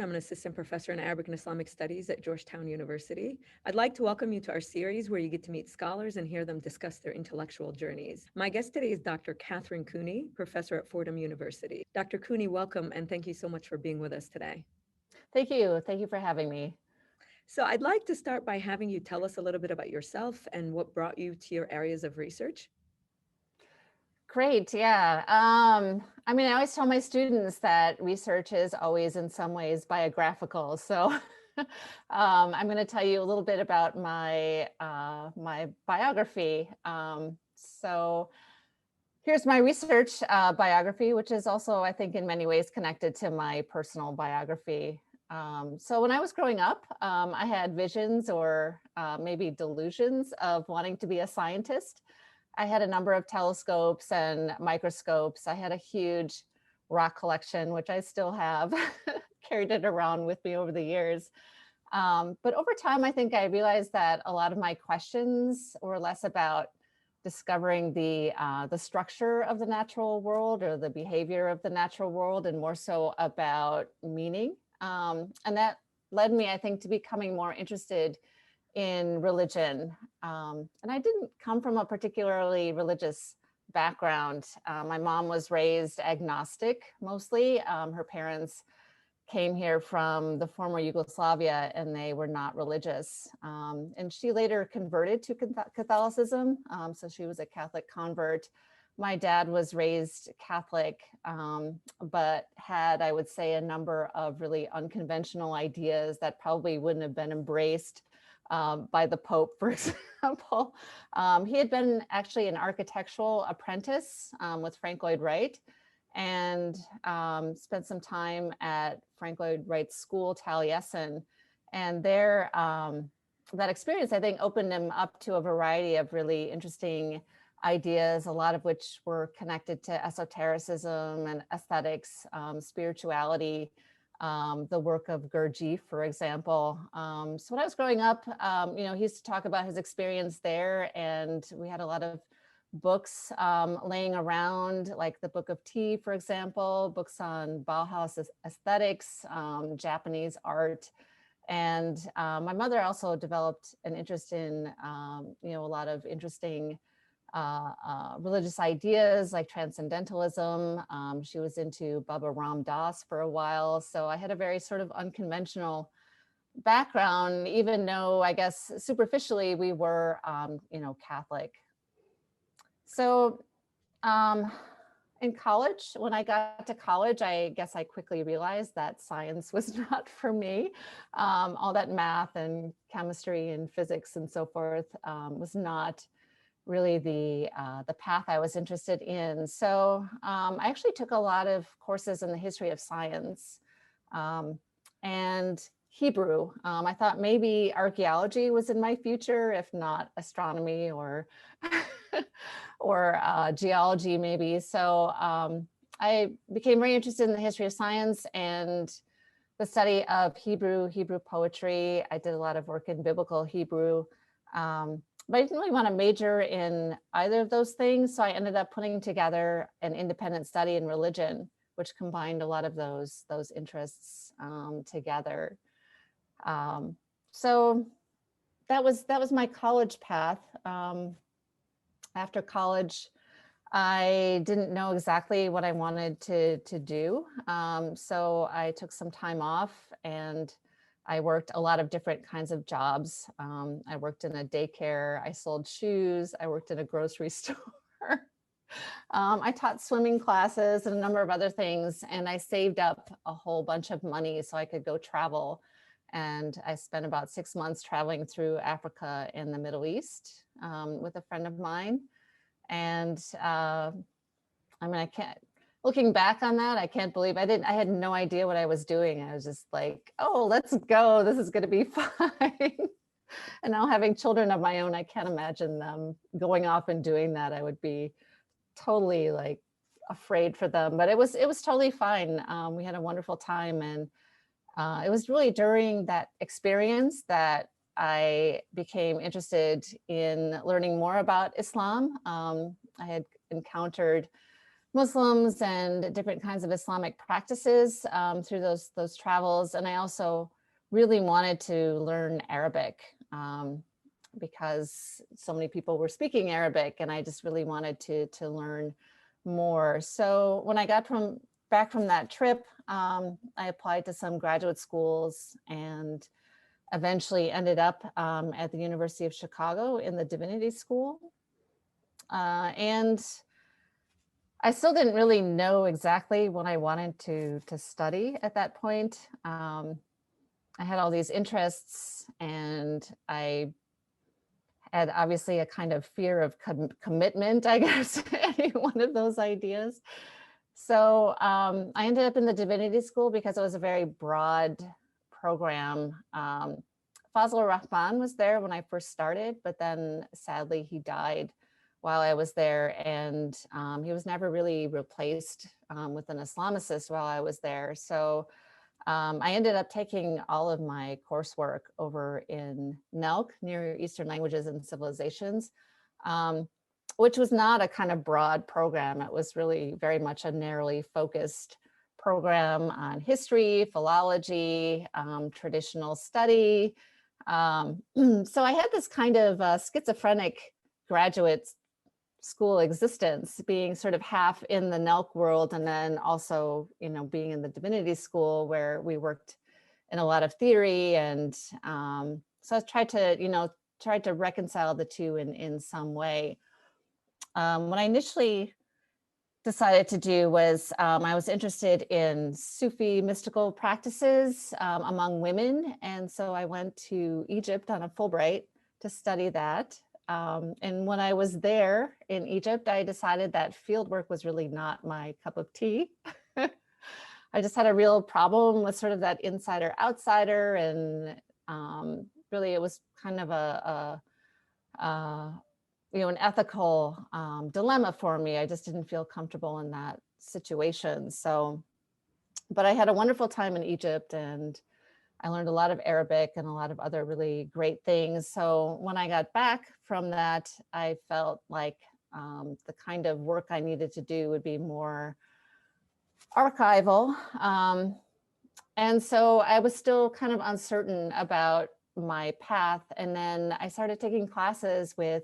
I'm an assistant professor in Arabic and Islamic Studies at Georgetown University. I'd like to welcome you to our series where you get to meet scholars and hear them discuss their intellectual journeys. My guest today is Dr. Kathryn Kueny, professor at Fordham University. Dr. Kueny, welcome, and thank you so much for being with us today. Thank you. Thank you for having me. So I'd like to start by having you tell us a little bit about yourself and what brought you to your areas of research. Great. Yeah. I always tell my students that research is always in some ways biographical. So I'm going to tell you a little bit about my biography. So here's my research biography, which is also, I think, in many ways connected to my personal biography. So when I was growing up, I had visions or maybe delusions of wanting to be a scientist. I had a number of telescopes and microscopes. I had a huge rock collection, which I still have, carried it around with me over the years. But over time, I think I realized that a lot of my questions were less about discovering the structure of the natural world or the behavior of the natural world, and more so about meaning. And that led me, I think, to becoming more interested in religion. And I didn't come from a particularly religious background. My mom was raised agnostic mostly. Her parents came here from the former Yugoslavia and they were not religious. And she later converted to Catholicism. So she was a Catholic convert. My dad was raised Catholic, but had, I would say, a number of really unconventional ideas that probably wouldn't have been embraced by the Pope, for example. He had been actually an architectural apprentice with Frank Lloyd Wright, and spent some time at Frank Lloyd Wright's school, Taliesin. And there, that experience, I think, opened him up to a variety of really interesting ideas, a lot of which were connected to esotericism and aesthetics, spirituality, the work of Gurdjieff, for example. So when I was growing up, he used to talk about his experience there, and we had a lot of books laying around, like the Book of Tea, for example, books on Bauhaus aesthetics, Japanese art. And my mother also developed an interest in, a lot of interesting religious ideas like transcendentalism. She was into Baba Ram Dass for a while. So I had a very sort of unconventional background, even though I guess superficially we were, Catholic. So in college, when I got to college, I guess I quickly realized that science was not for me. All that math and chemistry and physics and so forth was not really the path I was interested in. So I actually took a lot of courses in the history of science and Hebrew. I thought maybe archaeology was in my future, if not astronomy or or geology maybe. So I became very interested in the history of science and the study of Hebrew poetry. I did a lot of work in biblical Hebrew. But I didn't really want to major in either of those things. So I ended up putting together an independent study in religion, which combined a lot of those interests together. So that was my college path. After college, I didn't know exactly what I wanted to do. So I took some time off and I worked a lot of different kinds of jobs. I worked in a daycare, I sold shoes, I worked in a grocery store. I taught swimming classes and a number of other things, and I saved up a whole bunch of money so I could go travel. And I spent about 6 months traveling through Africa and the Middle East with a friend of mine. And I can't, looking back on that, I can't believe I had no idea what I was doing. I was just like, oh, let's go. This is going to be fine. And now having children of my own, I can't imagine them going off and doing that. I would be totally like afraid for them, but it was totally fine. We had a wonderful time. And it was really during that experience that I became interested in learning more about Islam. I had encountered Muslims and different kinds of Islamic practices through those travels. And I also really wanted to learn Arabic because so many people were speaking Arabic, and I just really wanted to learn more. So when I got back from that trip, I applied to some graduate schools and eventually ended up at the University of Chicago in the Divinity School. And I still didn't really know exactly what I wanted to study at that point. I had all these interests, and I had obviously a kind of fear of commitment, I guess, any one of those ideas. So I ended up in the Divinity School because it was a very broad program. Fazlur Rahman was there when I first started, but then sadly he died while I was there, and he was never really replaced with an Islamicist while I was there. So I ended up taking all of my coursework over in NELC, Near Eastern Languages and Civilizations, which was not a kind of broad program. It was really very much a narrowly focused program on history, philology, traditional study. So I had this kind of schizophrenic graduate school existence, being sort of half in the NELC world and then also, being in the Divinity School where we worked in a lot of theory. And so I tried to reconcile the two in some way. What I initially decided to do was I was interested in Sufi mystical practices among women. And so I went to Egypt on a Fulbright to study that. And when I was there in Egypt, I decided that field work was really not my cup of tea. I just had a real problem with sort of that insider outsider. And really it was kind of an ethical dilemma for me. I just didn't feel comfortable in that situation. So, but I had a wonderful time in Egypt, and I learned a lot of Arabic and a lot of other really great things. So when I got back from that, I felt like the kind of work I needed to do would be more archival. And so I was still kind of uncertain about my path. And then I started taking classes with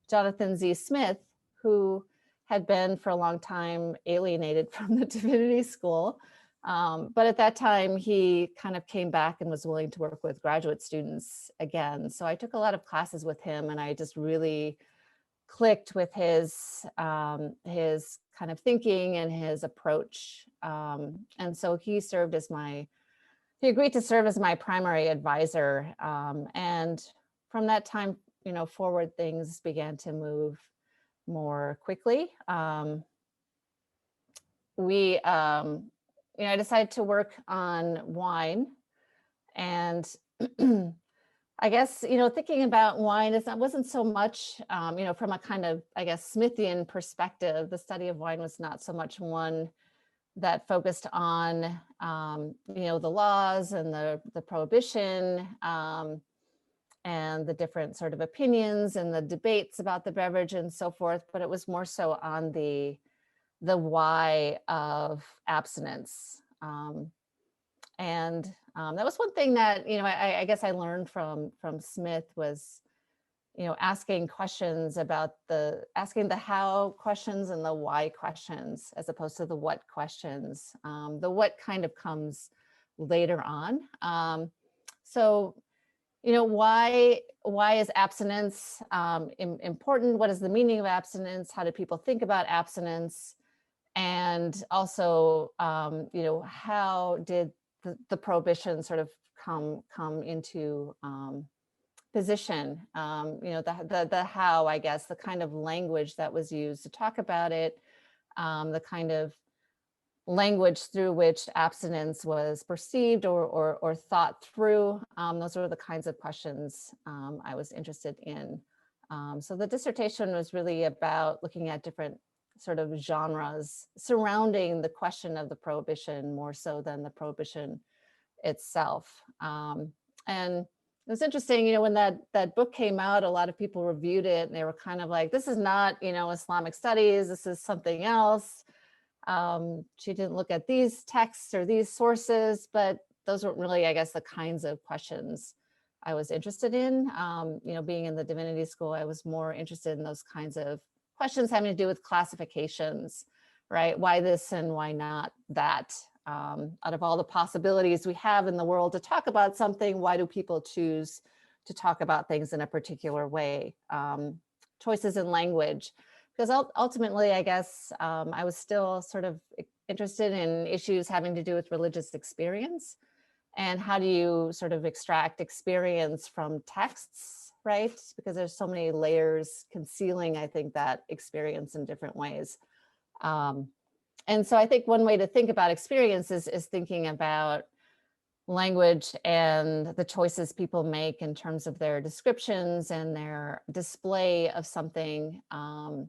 Jonathan Z. Smith, who had been for a long time alienated from the Divinity School. But at that time, he kind of came back and was willing to work with graduate students again. So I took a lot of classes with him, and I just really clicked with his kind of thinking and his approach. And so he agreed to serve as my primary advisor. And from that time, forward, things began to move more quickly. I decided to work on wine, and I guess, thinking about wine wasn't so much, from a kind of, I guess, Smithian perspective. The study of wine was not so much one that focused on, the laws and the prohibition, and the different sort of opinions and the debates about the beverage and so forth, but it was more so on the why of abstinence. And that was one thing that, I guess I learned from Smith was, asking questions about asking the how questions and the why questions, as opposed to the what questions. The what kind of comes later on. So, why is abstinence important? What is the meaning of abstinence? How do people think about abstinence? And also, how did the prohibition sort of come into position? The how, I guess, the kind of language that was used to talk about it, the kind of language through which abstinence was perceived or thought through. Those were the kinds of questions I was interested in. So the dissertation was really about looking at different sort of genres surrounding the question of the prohibition, more so than the prohibition itself. And it was interesting, when that book came out, a lot of people reviewed it and they were kind of like, this is not, Islamic studies, this is something else. She didn't look at these texts or these sources, but those weren't really, I guess, the kinds of questions I was interested in. Being in the divinity school, I was more interested in those kinds of questions having to do with classifications, right? Why this and why not that? Out of all the possibilities we have in the world to talk about something, why do people choose to talk about things in a particular way? Choices in language, because ultimately, I guess I was still sort of interested in issues having to do with religious experience. And how do you sort of extract experience from texts, right? Because there's so many layers concealing, I think, that experience in different ways. And so I think one way to think about experience is thinking about language and the choices people make in terms of their descriptions and their display of something, and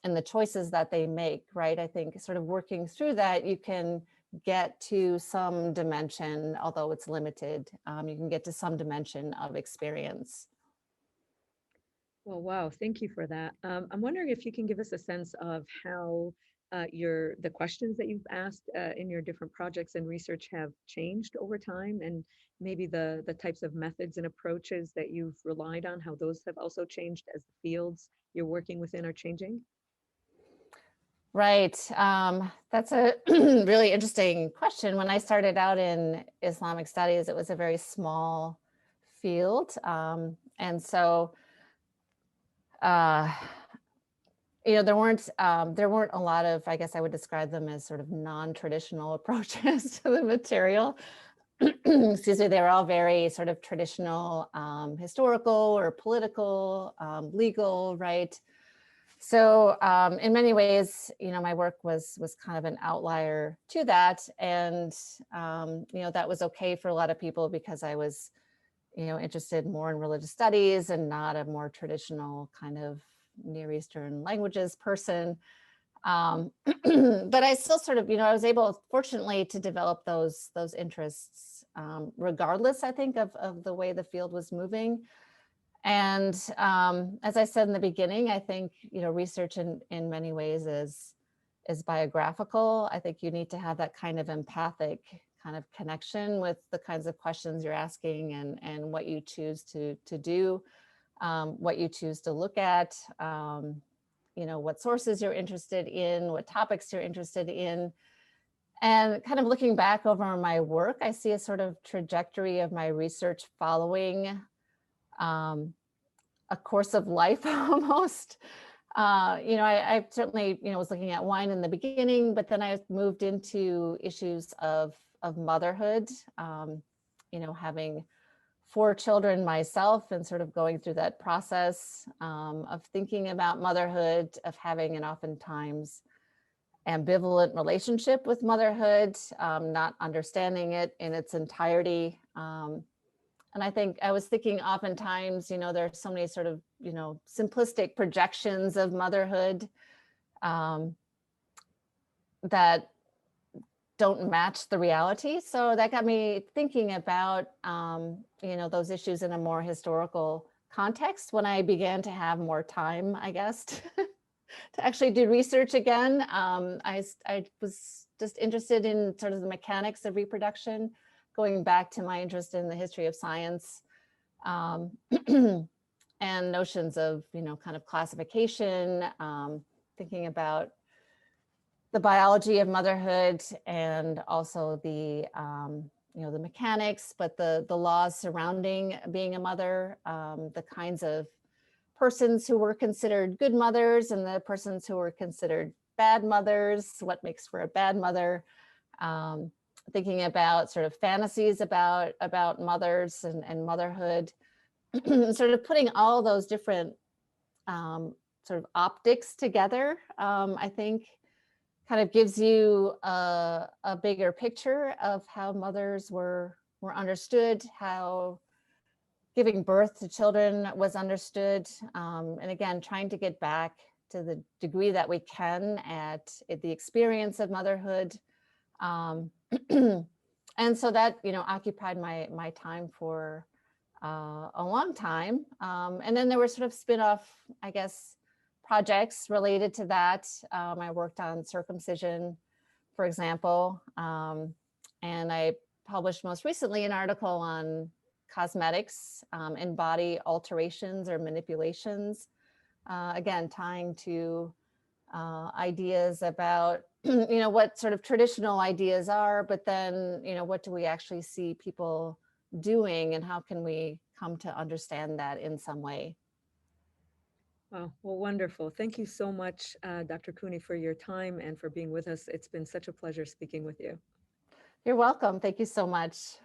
the choices that they make, right? I think sort of working through that, you can get to some dimension, although it's limited, you can get to some dimension of experience. Well, wow, thank you for that. I'm wondering if you can give us a sense of how the questions that you've asked in your different projects and research have changed over time, and maybe the types of methods and approaches that you've relied on, how those have also changed as the fields you're working within are changing. Right. That's a really interesting question. When I started out in Islamic studies, it was a very small field. And so, uh, there weren't a lot of, I guess I would describe them as sort of non-traditional approaches to the material. Excuse me, they were all very sort of traditional, historical or political, legal, right? So in many ways, my work was kind of an outlier to that. And, that was okay for a lot of people because I was, interested more in religious studies and not a more traditional kind of Near Eastern languages person. But I still sort of, I was able, fortunately, to develop those interests, regardless, I think, of the way the field was moving. And as I said in the beginning, I think, research in many ways is biographical. I think you need to have that kind of empathic kind of connection with the kinds of questions you're asking and what you choose to do, what you choose to look at, what sources you're interested in, what topics you're interested in. And kind of looking back over my work, I see a sort of trajectory of my research following um, a course of life almost. I certainly, was looking at wine in the beginning, but then I moved into issues of motherhood, having 4 children myself and sort of going through that process of thinking about motherhood, of having an oftentimes ambivalent relationship with motherhood, not understanding it in its entirety. And I think I was thinking oftentimes, there are so many sort of, simplistic projections of motherhood that don't match the reality. So that got me thinking about, those issues in a more historical context when I began to have more time, I guess, to actually do research again. I was just interested in sort of the mechanics of reproduction, going back to my interest in the history of science, and notions of, kind of classification, thinking about the biology of motherhood and also the mechanics, but the laws surrounding being a mother, the kinds of persons who were considered good mothers and the persons who were considered bad mothers, what makes for a bad mother, thinking about sort of fantasies about mothers and motherhood, sort of putting all those different sort of optics together, I think kind of gives you a bigger picture of how mothers were understood, how giving birth to children was understood, and again, trying to get back to the degree that we can at the experience of motherhood. And so that, occupied my time for a long time. And then there were sort of spin-off, I guess, projects related to that. I worked on circumcision for example. And I published most recently an article on cosmetics and body alterations or manipulations. Again, tying to ideas about what sort of traditional ideas are, but then what do we actually see people doing, and how can we come to understand that in some way? Wow. Well, wonderful. Thank you so much, Dr. Kueny, for your time and for being with us. It's been such a pleasure speaking with you. You're welcome. Thank you so much.